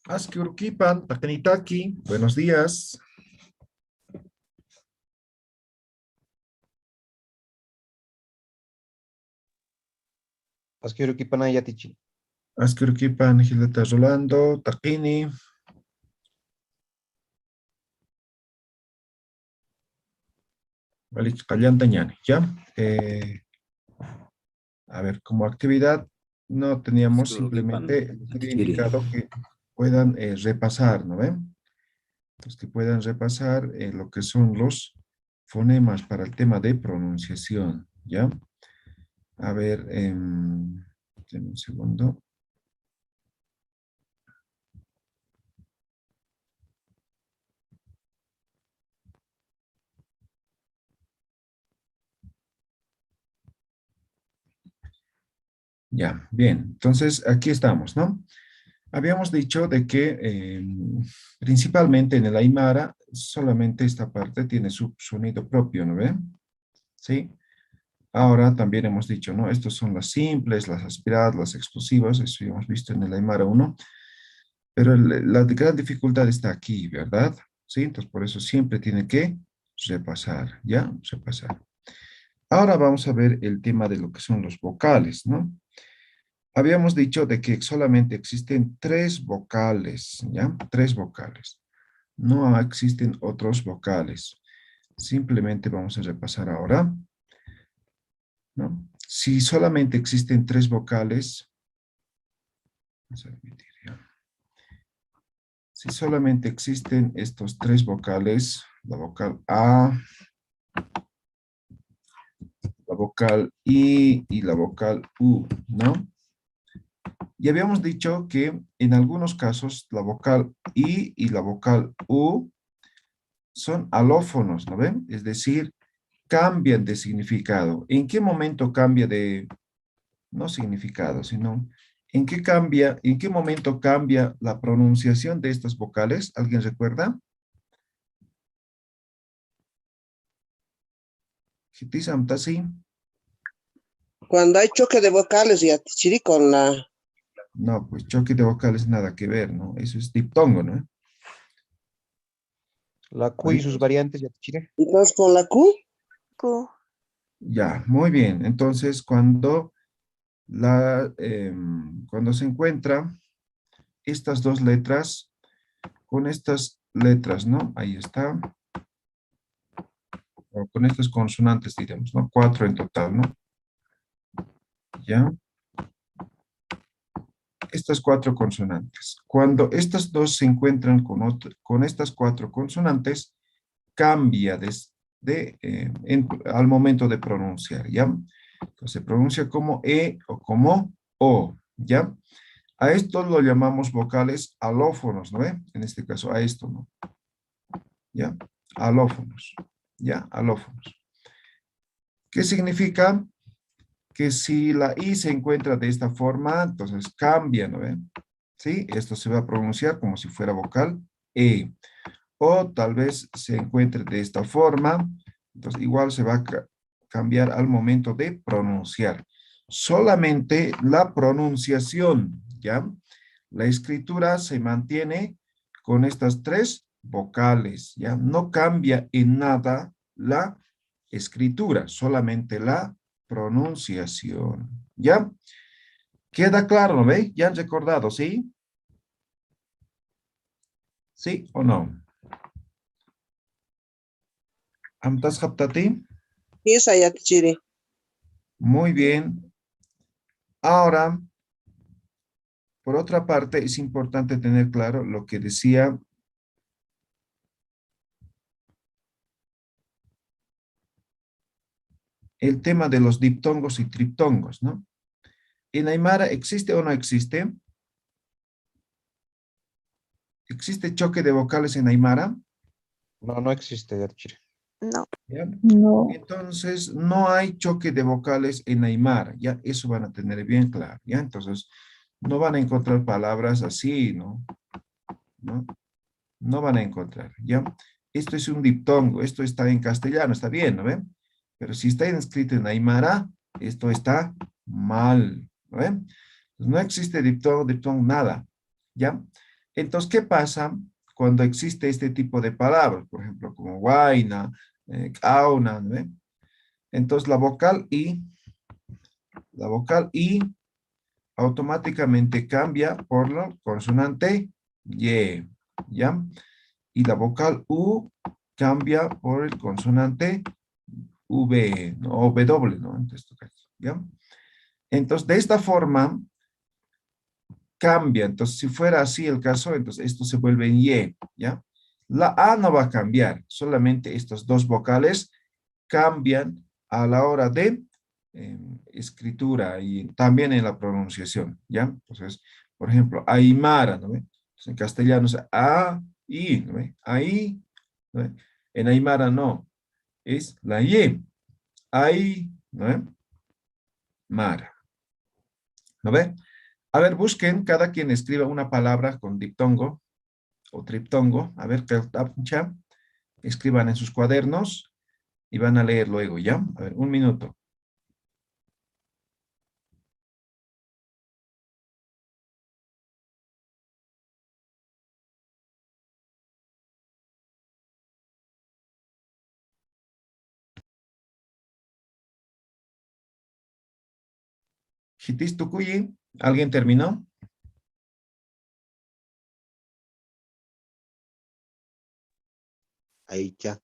Aski Urquipan, Takenitaki, buenos días. Askero kipana yatichi. Aski Urquipan, Gileta Rolando, Takini. Valich Callantañani, ¿ya? A ver, como actividad no teníamos Skulukipan, simplemente sería Chiri. indicado que puedan repasar, ¿no ven? Entonces que puedan repasar lo que son los fonemas para el tema de pronunciación, ¿ya? A ver, denme un segundo. Ya, bien. Entonces, aquí estamos, ¿no? Habíamos dicho de que principalmente en el Aymara solamente esta parte tiene su sonido propio, ¿no ven? ¿Sí? Ahora también hemos dicho, ¿no? Estos son las simples, las aspiradas, las explosivas, eso ya hemos visto en el Aymara 1, pero la gran dificultad está aquí, ¿verdad? ¿Sí? Entonces por eso siempre tiene que repasar, ¿ya? Repasar. Ahora vamos a ver el tema de lo que son los vocales, ¿no? Habíamos dicho de que solamente existen tres vocales, ¿ya? Tres vocales. No existen otros vocales. Simplemente vamos a repasar ahora, ¿no? Si solamente existen tres vocales, vamos a repetir, ¿ya? Si solamente existen estos tres vocales, la vocal A, la vocal I y la vocal U, ¿no? Y habíamos dicho que en algunos casos la vocal I y la vocal U son alófonos, ¿no ven? Es decir, cambian de significado. ¿En qué momento cambia de, no significado, sino en qué momento cambia la pronunciación de estas vocales? ¿Alguien recuerda? Hitisam Tasi. Cuando hay choque de vocales y atichiri con la... No, pues choque de vocales nada que ver, ¿no? Eso es diptongo, ¿no? La Q y sus variantes yatichire. Entonces con la Q, Q. Ya, muy bien. Entonces, cuando se encuentra estas dos letras con estas letras, ¿no? Ahí está. O con estas consonantes, diremos, ¿no? Cuatro en total, ¿no? Ya. Estas cuatro consonantes. Cuando estas dos se encuentran con estas cuatro consonantes, cambia al momento de pronunciar, ¿ya? Entonces se pronuncia como E o como O, ¿ya? A esto lo llamamos vocales alófonos, ¿no ve? En este caso, a esto, ¿no? ¿Ya? Alófonos, ¿ya? Alófonos. ¿Qué significa? Que si la I se encuentra de esta forma, entonces cambia, ¿no ve? ¿Sí? Esto se va a pronunciar como si fuera vocal E. O tal vez se encuentre de esta forma, entonces igual se va a cambiar al momento de pronunciar. Solamente la pronunciación, ¿ya? La escritura se mantiene con estas tres vocales, ¿ya? No cambia en nada la escritura, solamente la pronunciación, ¿ya? ¿Queda claro, no ve? ¿Ya han recordado, sí? ¿Sí o no? ¿Amtas Haptati? esa y atichiri. Muy bien. Ahora, por otra parte, es importante tener claro lo que decía el tema de los diptongos y triptongos, ¿no? ¿En Aymara existe o no existe? ¿Existe choque de vocales en Aymara? No, no existe yatichire. No. ¿Ya? No, Entonces, no hay choque de vocales en Aymara, ya eso van a tener bien claro, ¿ya? Entonces, no van a encontrar palabras así, ¿no? ¿No? No van a encontrar, ¿ya? Esto es un diptongo, esto está en castellano, está bien, ¿no ven? Pero si está escrito en Aymara, esto está mal, ¿no ven? Pues no existe diptongo, nada, ¿ya? Entonces, ¿qué pasa cuando existe este tipo de palabras? Por ejemplo, como guaina, cauna, ¿no ve? Entonces, la vocal I automáticamente cambia por la consonante Y, ¿ya? Y la vocal U cambia por el consonante V, ¿no? O W, ¿no? En este caso, ¿ya? Entonces, de esta forma, cambia. Entonces, si fuera así el caso, entonces esto se vuelve en Y, ¿ya? La A no va a cambiar, solamente estas dos vocales cambian a la hora de escritura y también en la pronunciación, ¿ya? Entonces, por ejemplo, Aymara, ¿no ve? Entonces, en castellano es A, I, ¿no ve? Ahí, ¿no ve? En Aymara no, es la Y, Ay, ¿no ve? Mara, ¿no ve? A ver, busquen, cada quien escriba una palabra con diptongo o triptongo. A ver, escriban en sus cuadernos y van a leer luego, ¿ya? A ver, un minuto. Hitis Tucuyi, ¿alguien terminó? Ahí ya.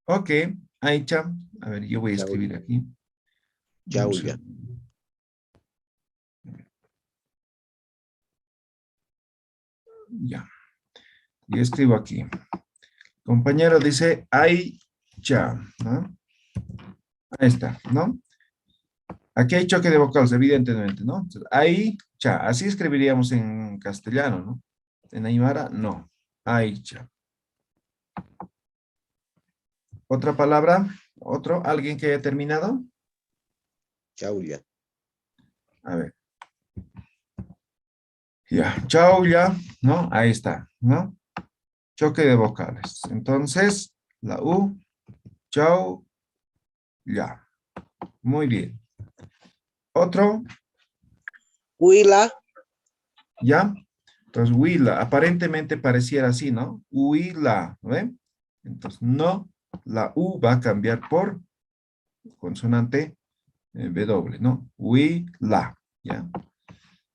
Ok, Aicha. A ver, yo voy a Chao, escribir aquí. chao, Vamos a- ya. Ya, yo escribo aquí. Compañero dice Aicha, ¿no? Ahí está, ¿no? Aquí hay choque de vocales, evidentemente, ¿no? Entonces, Aicha, así escribiríamos en castellano, ¿no? En Aymara, no. Aicha. ¿Otra palabra? ¿Otro? ¿Alguien que haya terminado? Chao, ya. A ver. Ya, chao, ya, ¿no? Ahí está, ¿no? Choque de vocales. Entonces, la U, chao, ya. Muy bien. Otro, Huila, ya. Entonces, huila. Aparentemente pareciera así, ¿no? Huila, ¿no ven? Entonces, no, la U va a cambiar por consonante W, ¿no? Huila, ¿ya?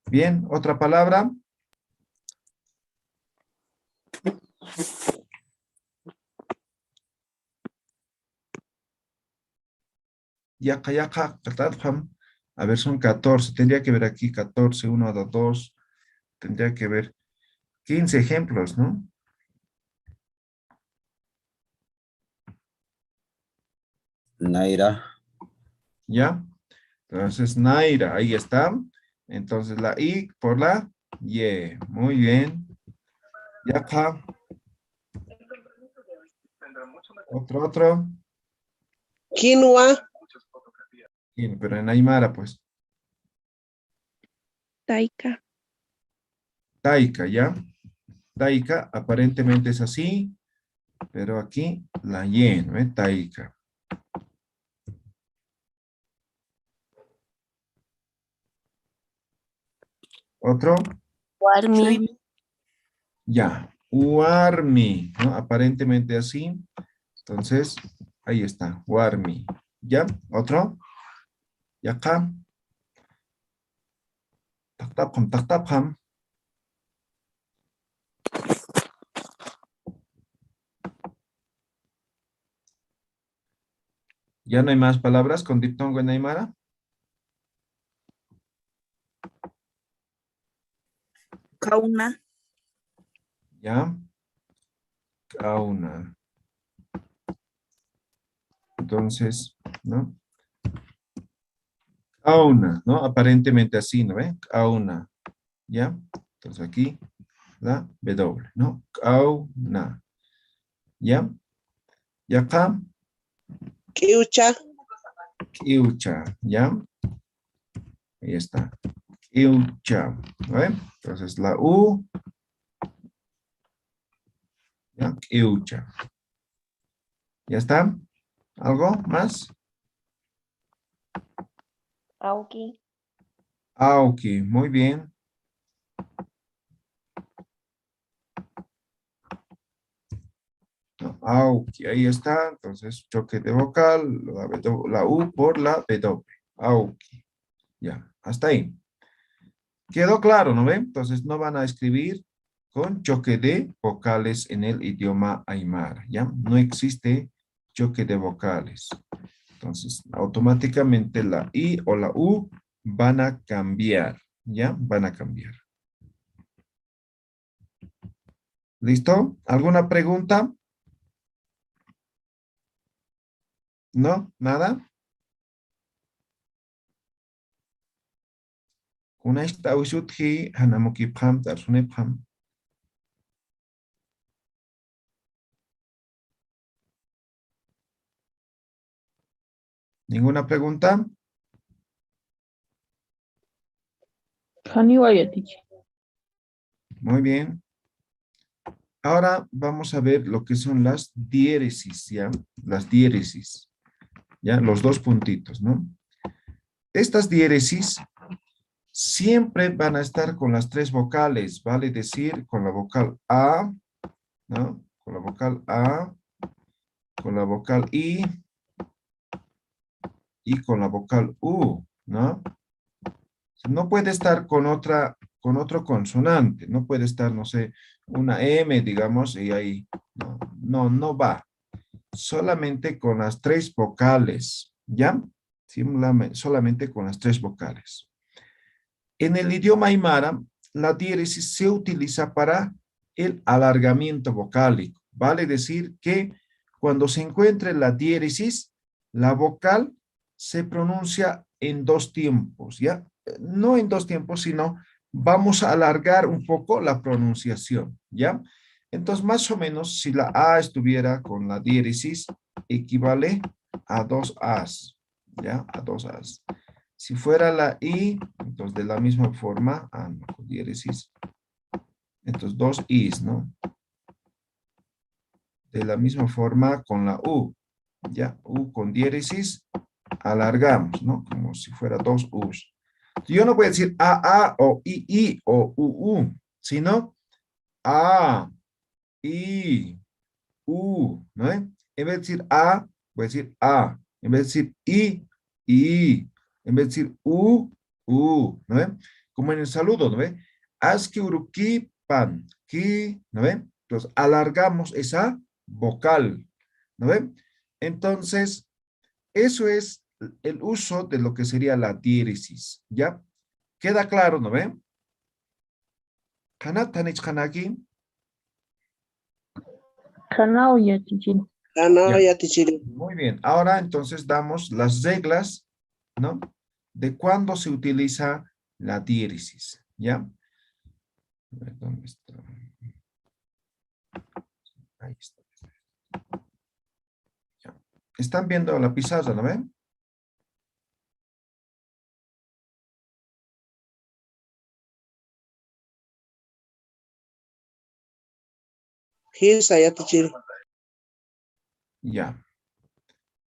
Bien, otra palabra. Yaca, yaca, catadham. A ver, son 14. Tendría que ver aquí 14, 1, 2, 2. Tendría que ver 15 ejemplos, ¿no? Naira, ¿Ya? Entonces, Naira, ahí está. Entonces, la I por la Y. Muy bien. Yaca. Otro. quinoa, Bien, pero en Aymara, pues. Taika, Taika, ¿ya? Taika, aparentemente es así, pero aquí la Y, ¿no? Taika. Otro. Warmi, Ya, Warmi, ¿no? Aparentemente así. Entonces, ahí está, Warmi. ¿Ya? ¿Otro? Y acá. Taktapam, taktapam. ¿Ya no hay más palabras con diptongo en Aymara? Kauna, Ya. Kauna. Entonces, ¿no? Kauna, ¿no? Aparentemente así, ¿no ve? Kauna. ¿Ya? Entonces aquí la W, ¿no? Kauna. ¿Ya? Y acá, quiucha, Kiucha. ¿Ya? Ahí está. Kiucha. ¿No ve? Entonces la U, ¿ya? Kiucha. ¿Ya está? ¿Algo más? Auki, Ah, ok, muy bien. Auki, ahí está. Entonces, choque de vocal, la U por la W. Auki. Ya, hasta ahí. ¿Quedó claro, no ven? Entonces, no van a escribir con choque de vocales en el idioma aymara, ¿ya? No existe choque de vocales. Entonces, automáticamente la I o la U van a cambiar, ¿ya? Van a cambiar. ¿Listo? ¿Alguna pregunta? ¿No? ¿Nada? Kunashta ushutji hanamuki pham tarsune pham. ¿Ninguna pregunta? Haniwaya, teacher. Muy bien. Ahora vamos a ver lo que son las diéresis, ¿ya? Las diéresis, ¿ya? Los dos puntitos, ¿no? Estas diéresis siempre van a estar con las tres vocales, vale decir, con la vocal A, ¿no? Con la vocal A, con la vocal I y con la vocal U, ¿no? No puede estar con otro consonante, no puede estar, no sé, una M, digamos, y ahí, no va. Solamente con las tres vocales, ¿ya? Solamente con las tres vocales. En el idioma aymara, la diéresis se utiliza para el alargamiento vocálico. Vale decir que cuando se encuentre la diéresis, la vocal se pronuncia en dos tiempos, ¿ya? No en dos tiempos, sino vamos a alargar un poco la pronunciación, ¿ya? Entonces, más o menos, si la A estuviera con la diéresis, equivale a dos As, ¿ya? A dos As. Si fuera la I, entonces de la misma forma, no, con diéresis, entonces dos Is, ¿no? De la misma forma con la U, ¿ya? U con diéresis, alargamos, ¿no? Como si fuera dos U's. Yo no voy a decir A o I o U, sino A, I, U, ¿no? En vez de decir A, voy a decir A. En vez de decir I. En vez de decir U, ¿no? Como en el saludo, ¿no ve? Aski uruki pan, ki, ¿no ve? Entonces, alargamos esa vocal, ¿no ve? Entonces, eso es el uso de lo que sería la diéresis, ¿ya? ¿Queda claro, no ve? ¿Kana tanich kanaki? Hanaoya, teacher. Ano Ya. ya teacher. Muy bien. Ahora entonces damos las reglas, ¿no? De cuándo se utiliza la diéresis, ¿ya? A ver, ¿dónde está? Ahí está. Ya. ¿Están viendo la pizarra, no ven? Hilsa ya teacher. Ya.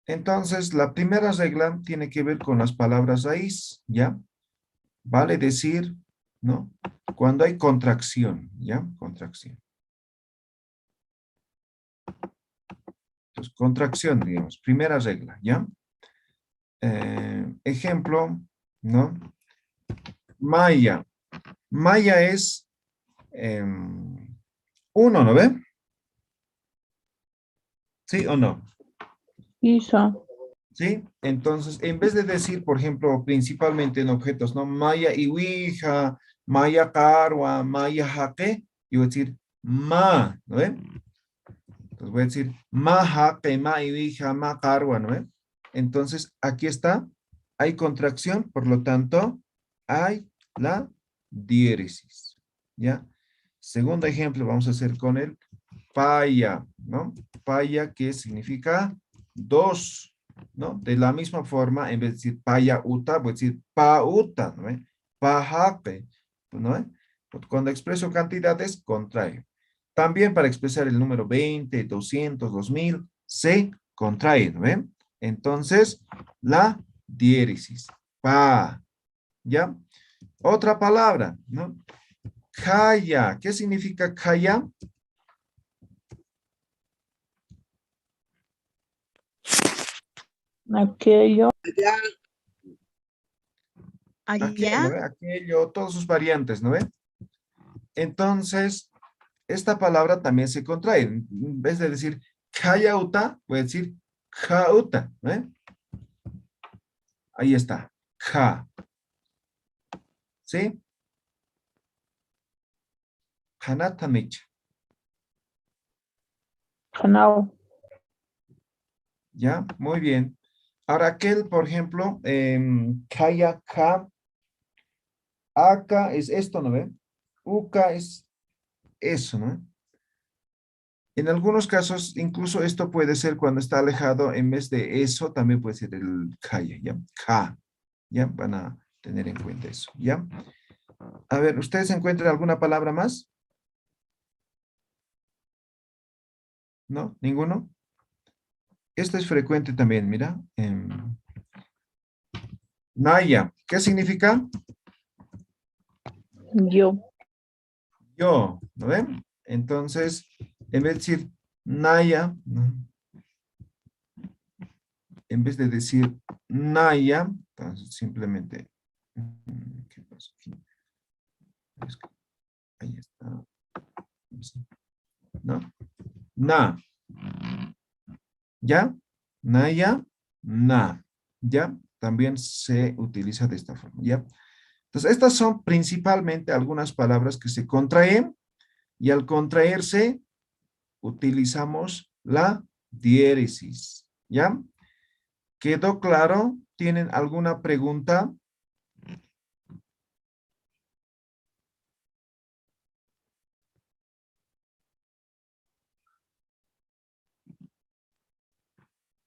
Entonces, la primera regla tiene que ver con las palabras raíz, ¿ya? Vale decir, ¿no? Cuando hay contracción, ¿ya? Contracción. Entonces, contracción, digamos, primera regla, ¿ya? Ejemplo, ¿no? Maya. Maya es uno, ¿no ve? ¿Sí o no? Isa. ¿Sí? Entonces, en vez de decir, por ejemplo, principalmente en objetos, ¿no? Maya iwija, maya carwa, maya jaque, yo voy a decir ma, ¿no ve? Entonces voy a decir ma jaque, ma iwija, ma carwa, ¿no ve? Entonces, aquí está, hay contracción, por lo tanto, hay la diéresis, ¿ya? Segundo ejemplo, vamos a hacer con el paya, ¿no? Paya, que significa dos, ¿no? De la misma forma, en vez de decir paya uta, voy a decir pa uta, ¿no? Pajape, ¿no? Cuando expreso cantidades, contrae. También para expresar el número 20, 200, 2000, se contrae, ¿no? Entonces, la diéresis, pa, ¿ya? Otra palabra, ¿no? Kaya, ¿qué significa kaya? Aquello. allá, Aquello, ¿no ve? Aquello, todas sus variantes, ¿no ve? Entonces, esta palabra también se contrae. En vez de decir kayauta, puede decir kauta, ¿no ve? Ahí está, ka. ¿Sí? Kanatamich. Canal. ¿Ya? Muy bien. Ahora aquel, por ejemplo, kaya, ka. Acá es esto, ¿no ve? Uka es eso, ¿no? En algunos casos, incluso esto puede ser cuando está alejado, en vez de eso, también puede ser el kaya, ¿ya? Ka, ¿ya? Van a tener en cuenta eso, ¿ya? A ver, ¿ustedes encuentran alguna palabra más? ¿No? ¿Ninguno? Esto es frecuente también, mira. Naya, ¿qué significa? Yo. Yo, ¿no ven? Entonces, en vez de decir Naya, ¿no? En vez de decir Naya, entonces simplemente, ¿qué pasó aquí? Ahí está. ¿No? Na. ¿Ya? Naya, na. ¿Ya? También se utiliza de esta forma, ¿ya? Entonces, estas son principalmente algunas palabras que se contraen y al contraerse utilizamos la diéresis, ¿ya? ¿Quedó claro? ¿Tienen alguna pregunta?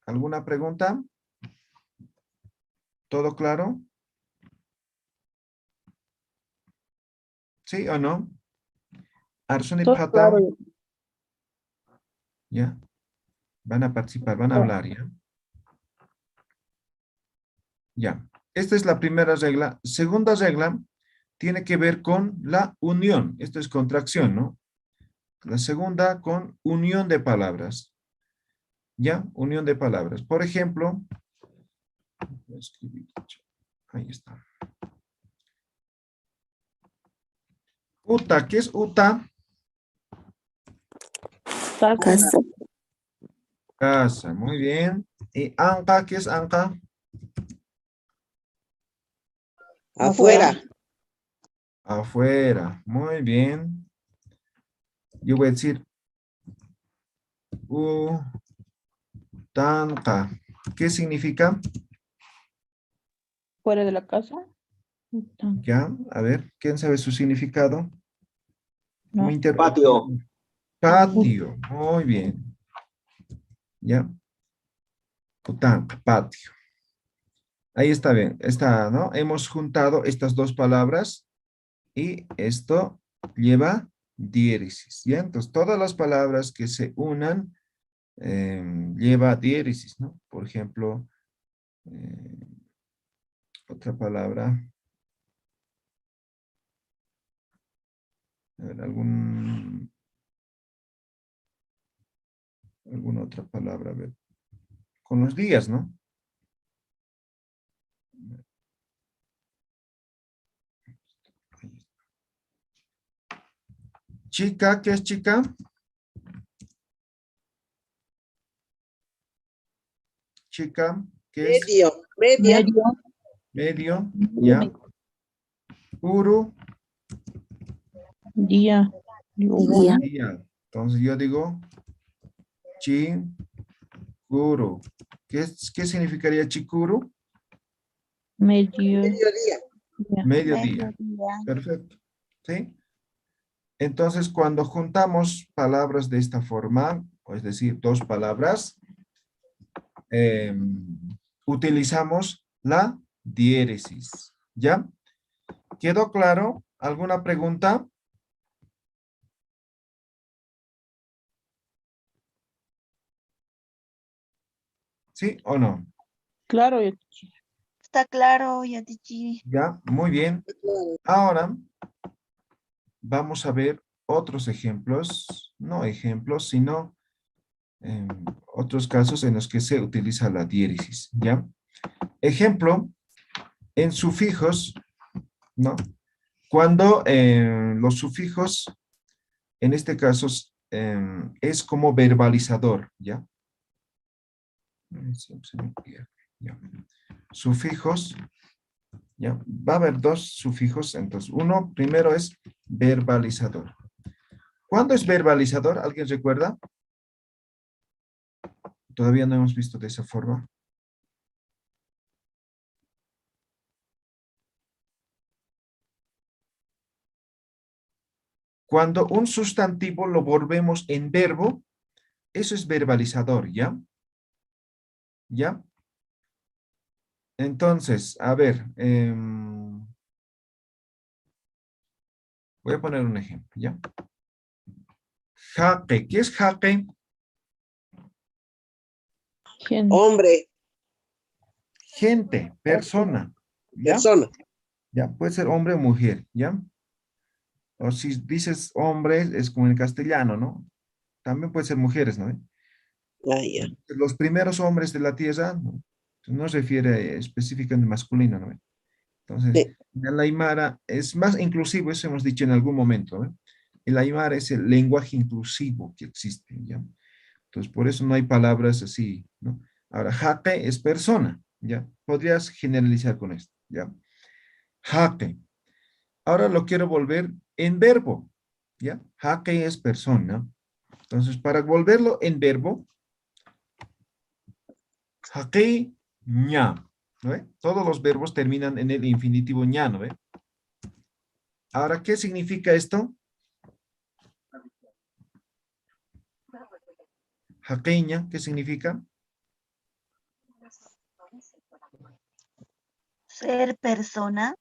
¿Alguna pregunta? ¿Todo claro? ¿Sí o no? Arsuni Todo claro. Patam, ¿ya? Van a participar, van a hablar, ¿ya? Ya. Esta es la primera regla. Segunda regla tiene que ver con la unión. Esto es contracción, ¿no? La segunda con unión de palabras. ¿Ya? Unión de palabras. Por ejemplo, voy a escribir. Ahí está. Uta, ¿qué es uta? Casa. Casa, muy bien. ¿Y anca, qué es anca? afuera, Afuera, muy bien. Yo voy a decir utanca. ¿Qué significa? Fuera de la casa. Ya, a ver, ¿quién sabe su significado? No. Patio. Patio, muy bien. Ya, utanca, patio. Ahí está bien, está, ¿no? Hemos juntado estas dos palabras y esto lleva diéresis, ¿ya? Entonces, todas las palabras que se unan lleva diéresis, ¿no? Por ejemplo, otra palabra. A ver, alguna otra palabra, a ver. Con los días, ¿no? Chica, ¿qué es chica? Chica, ¿qué es? media, Medio. Medio, ¿ya? Uru, Día. Día. día. Entonces yo digo chikuru. ¿Qué significaría chikuru? Medio. mediodía, Mediodía. Perfecto. ¿Sí? Entonces, cuando juntamos palabras de esta forma, es decir, dos palabras, utilizamos la diéresis. ¿Ya? ¿Quedó claro? ¿Alguna pregunta? ¿Sí o no? Claro. Está claro, Yatichi. Ya, muy bien. Ahora vamos a ver otros ejemplos, no ejemplos, sino otros casos en los que se utiliza la diéresis, ¿ya? Ejemplo, en sufijos, ¿no? Cuando los sufijos, en este caso, es como verbalizador, ¿ya? Siempre se me pierde, ¿ya? Sufijos, ¿ya? Va a haber dos sufijos, entonces uno primero es verbalizador. ¿Cuándo es verbalizador? ¿Alguien recuerda? Todavía no hemos visto de esa forma. Cuando un sustantivo lo volvemos en verbo, eso es verbalizador, ¿ya? ¿Ya? Entonces, a ver, voy a poner un ejemplo, ¿ya? Jaque, ¿qué es jaque? Gente. Hombre, Gente, persona, ¿ya? persona. Ya, puede ser hombre o mujer, ¿ya? O si dices hombre, es como en castellano, ¿no? También puede ser mujeres, ¿no? Ah, ya. Los primeros hombres de la tierra no se refiere específicamente masculino, ¿no? Entonces, Sí. el aymara es más inclusivo, eso hemos dicho en algún momento, ¿no? El aymara es el lenguaje inclusivo que existe, ¿ya? Entonces, por eso no hay palabras así, ¿no? Ahora, jate es persona, ¿ya? Podrías generalizar con esto, ¿ya? Jate. Ahora lo quiero volver en verbo, ¿ya? Jate es persona. Entonces, para volverlo en verbo, jate ña, ¿no ve? Todos los verbos terminan en el infinitivo ña, ¿no ve? Ahora, ¿qué significa esto? Jaqueña, ¿qué significa? Ser persona.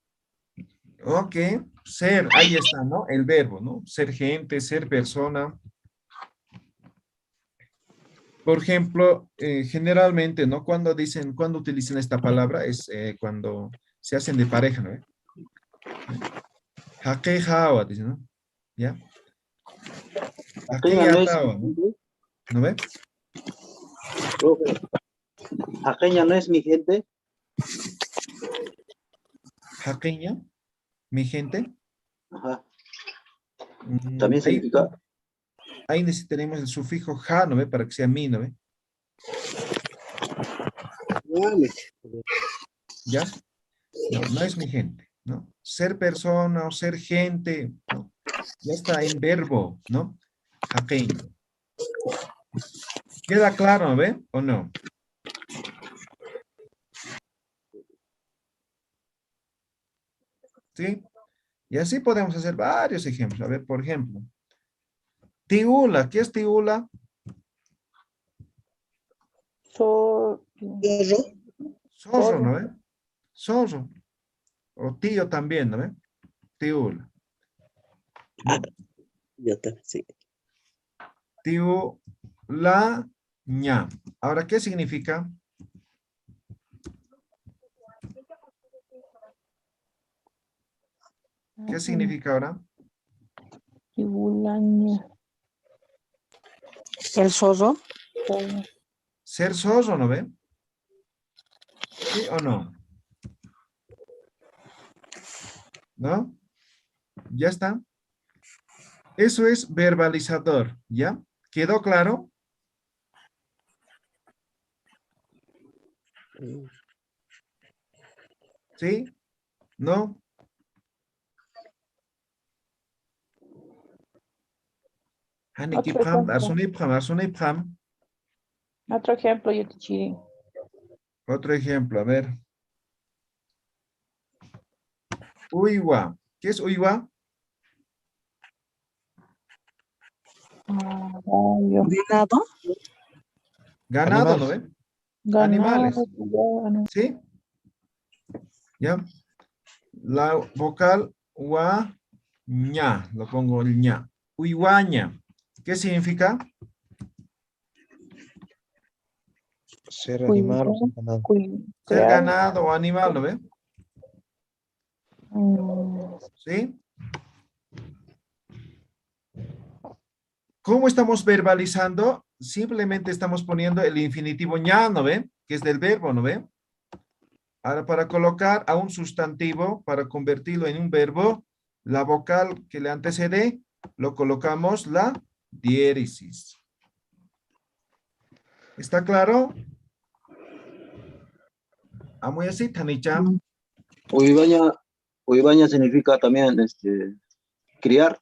Ok, ser, ahí está, ¿no? El verbo, ¿no? Ser gente, ser persona. Por ejemplo, generalmente, ¿no? Cuando utilizan esta palabra es cuando se hacen de pareja, ¿no? Jaquejawa, dicen, ¿no? ¿Ya? Aquella no es mi Jaqueyatawa, ¿no? gente. ¿No ve? Profe, aquella no es mi gente. Jaqueña, mi gente. Ajá. También Ahí, significa. ahí necesitaremos el sufijo ja, ¿no ve? Para que sea mi, ¿no ve? Llame. ¿Ya? No, no es mi gente, ¿no? Ser persona o ser gente, ¿no? Ya está en verbo, ¿no? Jaqueño. ¿Queda claro, ¿no ve? ¿O no? ¿Sí? Y así podemos hacer varios ejemplos. A ver, por ejemplo. Tiula, ¿qué es tiula? Zorro. Zorro. Zorro, ¿no ve? Zorro. O tío también, ¿no ve? Tiula. Ah, ¿No? yo también, sí. Tiula, ña. Ahora, ¿qué significa? ¿Qué significa ahora? Tibulaña. El zorro. Ser zorro, ¿no ve? ¿Sí o no? ¿No? Ya está. Eso es verbalizador, ¿ya? ¿Quedó claro? ¿Sí? ¿No? Otro ejemplo. Arsunipram. Otro ejemplo, Yatichiri. Otro ejemplo, a ver. Uywa. ¿Qué es uywa? Gallo. Ganado. Ganado, ¿no Animales. ve? Ganado. Animales. Ganado. ¿Sí? ¿Ya? La vocal wa, ña. Lo pongo el ña. Uywaña. ¿Qué significa? Ser animal o ser ganado. Ser Crear. ganado o animal, ¿no ve? mm, ¿Sí? ¿Cómo estamos verbalizando? simplemente estamos poniendo el infinitivo ña, ¿no ven? Que es del verbo, ¿no ven? Ahora, para colocar a un sustantivo, para convertirlo en un verbo, la vocal que le antecede, lo colocamos la diéresis. ¿Está claro? Muy así, Tanicha. Uibaña significa también criar.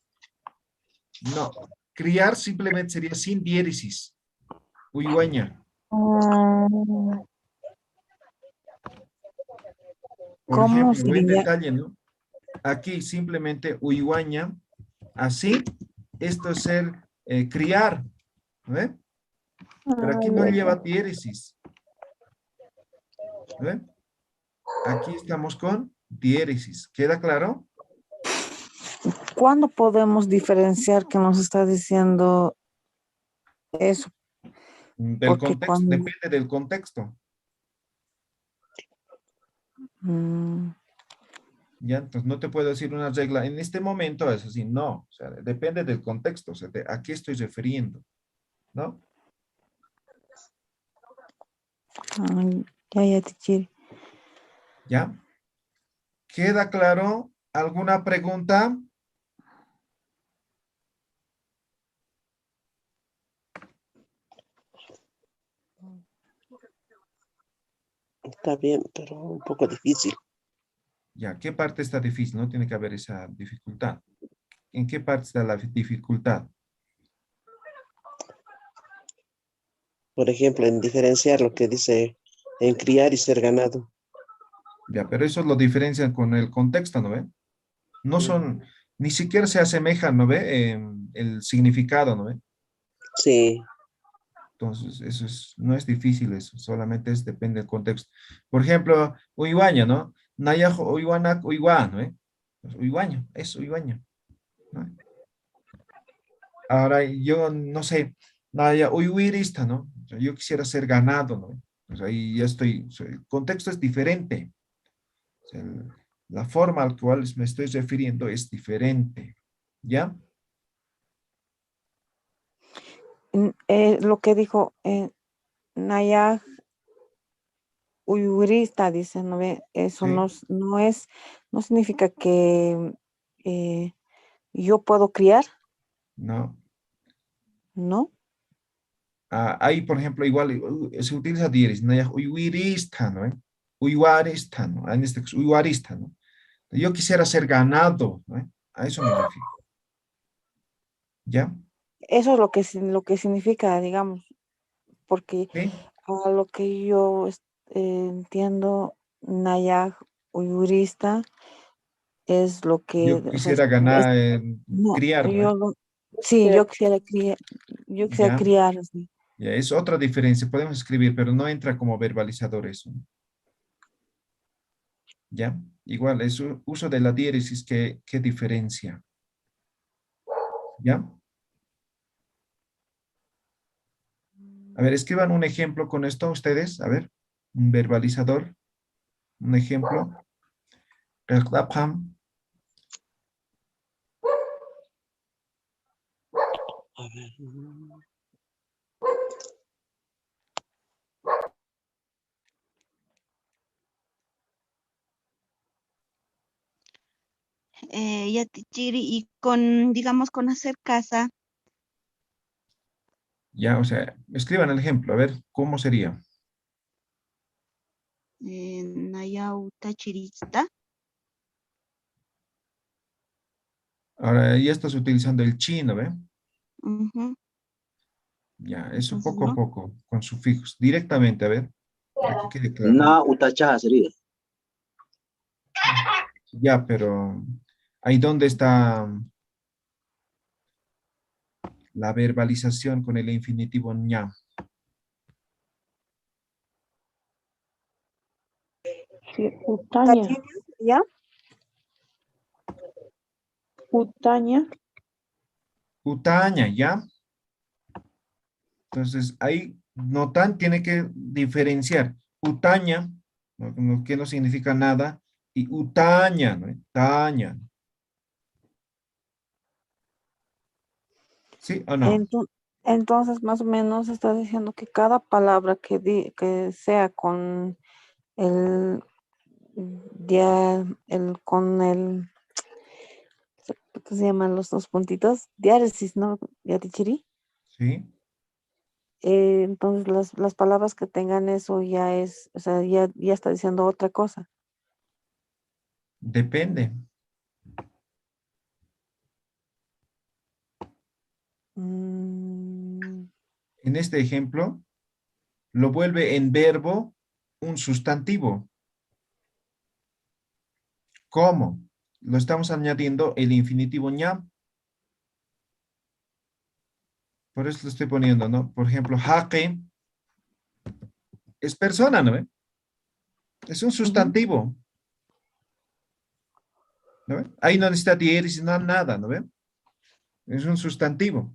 No, criar simplemente sería sin diéresis. Uiwaña. Mm, Por ¿Cómo ejemplo, buen sería? detalle, ¿no? Aquí simplemente uiwaña, así, esto es ser criar, ¿ve? Pero aquí Ay, no ay, lleva ay. diéresis, ¿ve? Aquí estamos con diéresis, ¿queda claro? ¿Cuándo podemos diferenciar que nos está diciendo eso? Del Porque contexto, cuando... depende del contexto, mm, ¿ya? Entonces no te puedo decir una regla, en este momento es así, no, o sea, depende del contexto, o sea, ¿a qué estoy refiriendo? ¿No? ya, Tichiri. ¿Ya? ¿Queda claro? ¿Alguna pregunta? Está bien, pero un poco difícil. Ya, ¿qué parte está difícil? No tiene que haber esa dificultad. ¿En qué parte está la dificultad? Por ejemplo, en diferenciar lo que dice en criar y ser ganado. Ya, pero eso lo diferencian con el contexto, ¿no ve? No son, ni siquiera se asemejan, ¿no ve? El significado, ¿no ve? Sí, Entonces, eso es, no es difícil eso, solamente es, depende del contexto. Por ejemplo, Uiwaña, ¿no? Nayajo, Uiwanak, Uiwa, ¿no ve? Pues, Uiwaño, es Uiwaño, ¿no? Ahora, yo no sé, Naya, Uiwirista, ¿no? O sea, yo quisiera ser ganado, ¿no? Pues ahí ya estoy, o sea, el contexto es diferente. O sea, la forma al cual me estoy refiriendo es diferente, ¿ya? Lo que dijo Nayag Uyurista, dice, ¿no ve? Eso Sí, no significa que yo puedo criar, no. ¿no? Ahí, por ejemplo, igual se utiliza dieres, Naya, Uiwirista, ¿no? Uiwarista, ¿no? En este caso, Uiwarista, ¿no? Yo quisiera ser ganado, ¿no? A eso me refiero, ¿ya? Eso es lo que significa, digamos, porque Sí, a lo que yo entiendo, Nayag Uyurista es lo que, yo o sea, quisiera ganar, no, criar, ¿no? sí, yo quisiera Ya, criar, sí. ya, es otra diferencia, podemos escribir, pero no entra como verbalizador eso, ¿no? ¿Ya? Igual, es uso de la diéresis que diferencia, ¿ya? A ver, escriban un ejemplo con esto ustedes, a ver, un verbalizador, un ejemplo. a ver. Ya Tichiri, y con, digamos, con hacer casa, Ya, o sea, escriban el ejemplo, a ver, ¿cómo sería? Nayau Tachirista. Ahora, ya estás utilizando el chino, ¿ve? Ujú. Ya, eso Entonces, poco a ¿no? poco, con sufijos, directamente, a ver, para que quede claro. Na utacha sería. Ya, pero ahí dónde está la verbalización con el infinitivo ña. Sí, Utaña. ¿Ya? Utaña. Utaña, ¿ya? Entonces, ahí notan, tiene que diferenciar. Utaña, que no significa nada, y utaña, ¿no? Taña. ¿Sí o no? Entonces, más o menos está diciendo que cada palabra que sea con el, con el, ¿qué se llaman los dos puntitos? Diéresis, ¿no? Yatichiri. ¿Sí? Entonces, las palabras que tengan eso ya es, o sea, ya está diciendo otra cosa. Depende. Mm, En este ejemplo, lo vuelve en verbo un sustantivo. ¿Cómo? Lo estamos añadiendo el infinitivo ñam. Por eso lo estoy poniendo, ¿no? Por ejemplo, jaque es persona, ¿no ve? Es un sustantivo, ¿no ve? Ahí no necesita diéresis, no nada, ¿no ve? Es un sustantivo.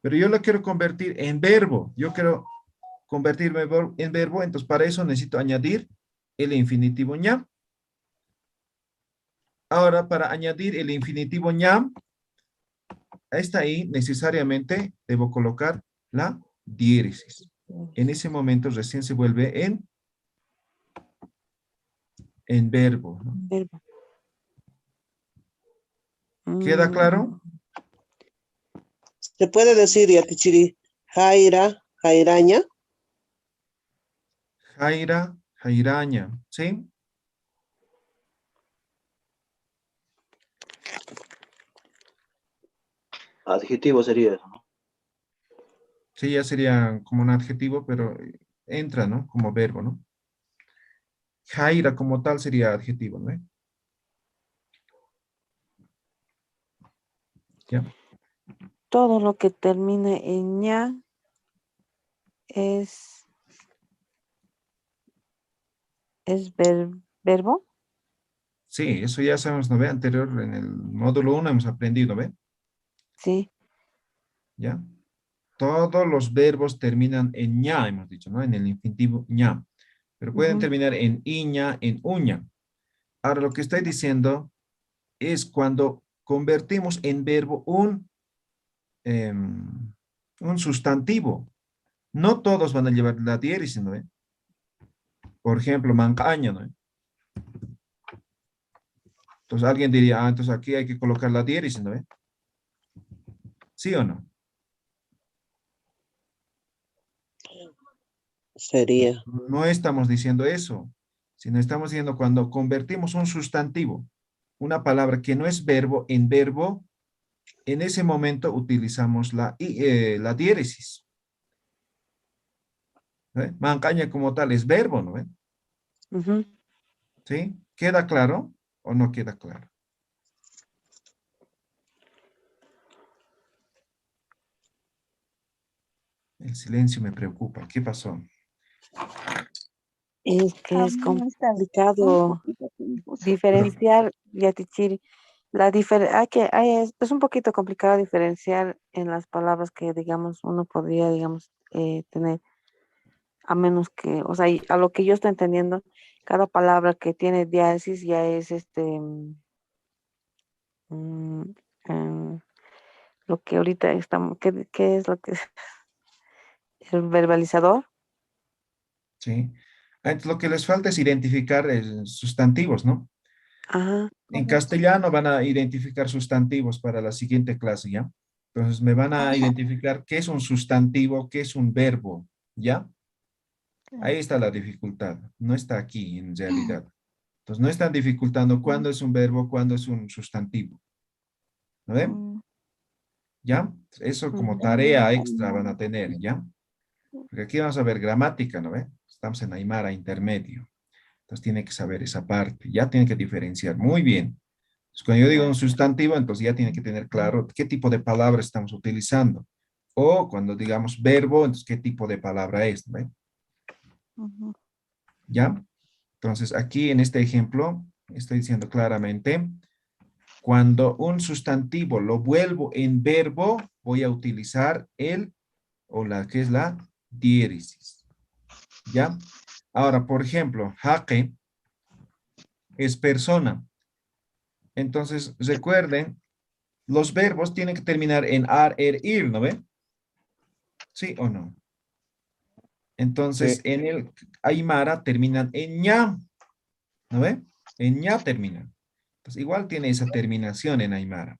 Pero yo lo quiero convertir en verbo. Yo quiero convertirme en verbo, entonces para eso necesito añadir el infinitivo ñam. Ahora, para añadir el infinitivo ñam, está ahí necesariamente debo colocar la diéresis. En ese momento recién se vuelve en verbo, ¿no? verbo. ¿Queda claro? Mm, Se puede decir, Yatichiri, Jaira, Jairaña. Jaira, jairaña, ¿sí? Adjetivo sería eso, ¿no? Sí, ya sería como un adjetivo, pero entra, ¿no? Como verbo, ¿no? Jaira como tal sería adjetivo, ¿no? ¿Ya? todo lo que termine en ña es, verbo. Sí, eso ya sabemos, ¿no ve? Anterior, en el módulo 1 hemos aprendido, ¿ve? Sí. ¿Ya? Todos los verbos terminan en ña, hemos dicho, ¿no? En el infinitivo ña. Pero pueden Ujú. terminar en iña, en uña. Ahora, lo que estoy diciendo es cuando convertimos en verbo un sustantivo. No todos van a llevar la diéresis, ¿no ve? Por ejemplo, mancaña, ¿no? Entonces alguien diría, entonces aquí hay que colocar la diéresis, ¿no ve? ¿Sí o no? Sería. No estamos diciendo eso, sino estamos diciendo cuando convertimos un sustantivo, una palabra que no es verbo, en verbo, en ese momento utilizamos la diéresis. ¿Ve? Mancaña como tal es verbo, ¿no ve? Ujú. ¿Sí? ¿Queda claro o no queda claro? El silencio me preocupa. ¿Qué pasó? Es que es También estás un complicado poquito confuso. diferenciar, Yatichiri. Es un poquito complicado diferenciar en las palabras que, digamos, uno podría, digamos, tener, a menos que, o sea, a lo que yo estoy entendiendo, cada palabra que tiene diéresis ya es mm, em, lo que ahorita estamos, ¿qué es lo que es? El verbalizador. ¿Sí? Entonces, lo que les falta es identificar sustantivos, ¿no? Ajá. En Correcto. castellano van a identificar sustantivos para la siguiente clase, ¿ya? Entonces me van a Ajá, identificar qué es un sustantivo, qué es un verbo, ¿ya? Ahí claro. está la dificultad, no está aquí en realidad. Entonces no están dificultando cuándo es un verbo, cuándo es un sustantivo, ¿no ven? Mm, ¿Ya? Eso como Ujú. tarea extra van a terminamos. tener, ¿ya? Porque aquí vamos a ver gramática, ¿no ven? Estamos en Aymara intermedio. Entonces tiene que saber esa parte, ya tiene que diferenciar muy bien. Entonces, cuando yo digo un sustantivo, entonces ya tiene que tener claro qué tipo de palabra estamos utilizando. O cuando digamos verbo, entonces qué tipo de palabra es, ¿ve? Ujú. ¿Ya? Entonces aquí en este ejemplo estoy diciendo claramente, cuando un sustantivo lo vuelvo en verbo, voy a utilizar el o la que es la diéresis. ¿Ya? Ahora, por ejemplo, jaque es persona. Entonces, recuerden, los verbos tienen que terminar en ar, er, ir, ¿no ven? ¿Sí o no? Entonces, en el aymara terminan en ña, ¿no ve? En ña terminan. Pues igual tiene esa terminación en aymara.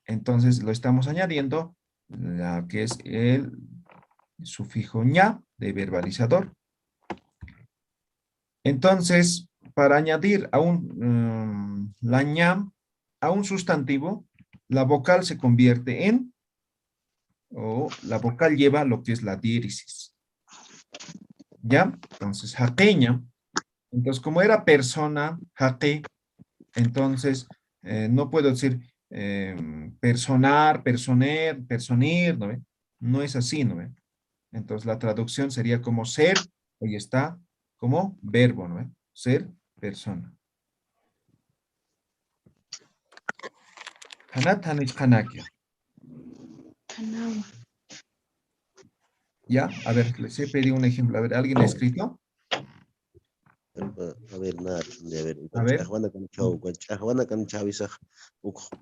Entonces, lo estamos añadiendo, la que es el sufijo ña de verbalizador. Entonces, para añadir a la ña a un sustantivo, la vocal se convierte en, o la vocal lleva lo que es la diéresis. ¿Ya? Entonces, jaqueña. Entonces, como era persona, jaque, entonces no puedo decir personar, personer, personir, ¿no ve? No es así, ¿no ve? Entonces, la traducción sería como ser, ahí está, como verbo, ¿no ve? Ser, persona. Hanat hanich hanakia. Ya, a ver, les he pedido un ejemplo. A ver, ¿alguien ha escrito? A ver, nada, a ver, A ver. Chahwana kan chavisaj,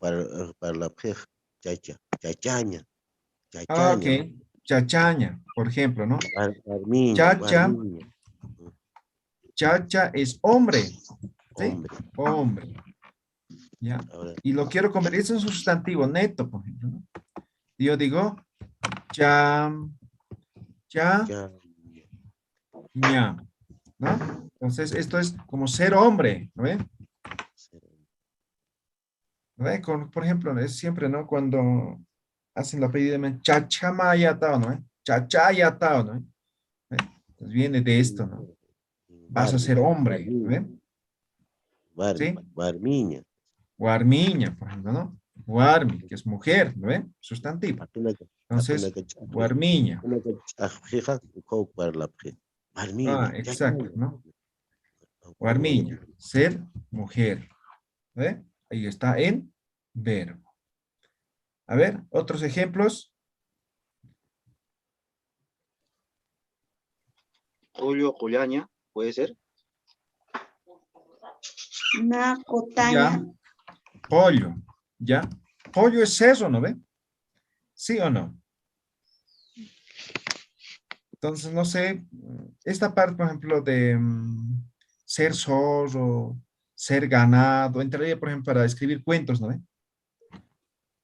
para la pej, chachaña, Ah, chachaña, ok. Chachaña, por ejemplo, ¿no? barmiña, Chacha, barmiña, chacha es hombre, ¿sí? hombre. Hombre, ¿ya? Ahora, Y lo quiero convertir en un sustantivo neto, por ejemplo, ¿no? Yo digo, cha, cha, ya, ña, ¿no? Entonces, esto es como ser hombre, ¿no ve? ¿No ve? Por ejemplo, es siempre, ¿no? Cuando hacen la pedida de chachamayatao, ¿no? Chachayatao, ¿no? ¿Ve? Entonces viene de esto, ¿no? Vas a ser hombre, ¿no ve? ¿Sí? barmiña, Guarmiña, por ejemplo, ¿no? Guarmi, que es mujer, ¿no ve? Sustantivo. Entonces, guarmiña. para la pej, Ah, barmiña, exacto, chachaña. ¿no? Guarmiña, ser mujer. ¿Ve? Ahí está en verbo. A ver, otros ejemplos. Julio, Juliaña, puede ser. Nacotaña. Ya, pollo, ya. Pollo es eso, ¿no ve? ¿Sí o no? Entonces, no sé, esta parte, por ejemplo, de ser zorro, ser ganado, entraría, por ejemplo, para escribir cuentos, ¿no ve?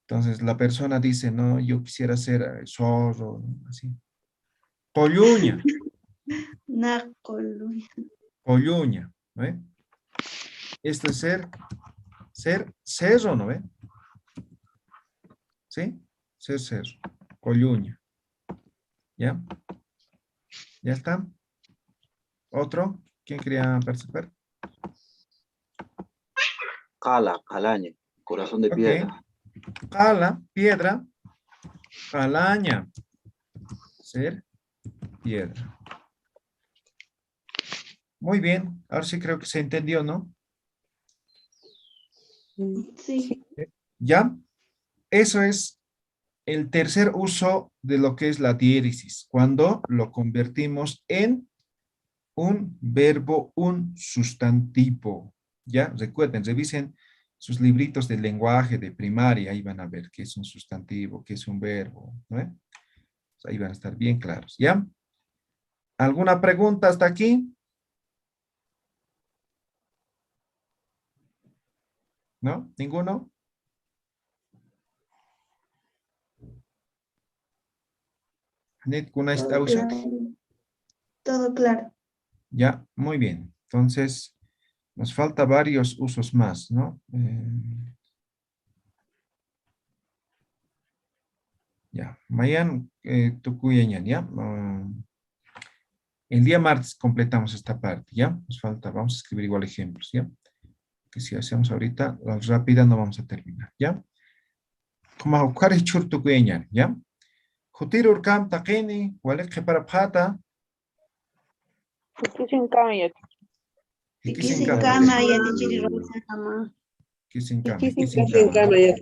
Entonces, la persona dice, no, yo quisiera ser zorro, ¿no? Así. Polluña, Nacoluña. polluña, ¿no ve? Esto es ser cerro, ¿no ve? ¿Sí? Ser cerro, polluña. ¿Ya? ¿Ya está? ¿Otro? ¿Quién quería participar? Cala, calaña, corazón de Ok. piedra. Cala, piedra. Calaña. Ser piedra. Muy bien. Ahora sí creo que se entendió, ¿no? Sí. ¿Ya? Eso es el tercer uso de lo que es la diéresis, cuando lo convertimos en un verbo, un sustantivo. ¿Ya? Recuerden, revisen sus libritos de lenguaje de primaria, ahí van a ver qué es un sustantivo, qué es un verbo, ¿no? Ahí van a estar bien claros, ¿ya? ¿Alguna pregunta hasta aquí? ¿No? ¿Ninguno? ¿Net kuna Todo claro. Todo claro. Ya, muy bien. Entonces, nos falta varios usos más, ¿no? Ya, mañana tucuyeñan, ¿ya? El día martes completamos esta parte, ¿ya? Nos falta, vamos a escribir igual ejemplos, ¿ya? Que si hacemos ahorita, la rápida no vamos a terminar, ¿ya? Como jukari chur tucuyeñan, ¿ya? Jutir urkam taqini, walek para pata, Tikisi hikisin kama, kama ya tichiri rosa. hikisin kama, Ikisin hikisin kama, kama ¿no? ya,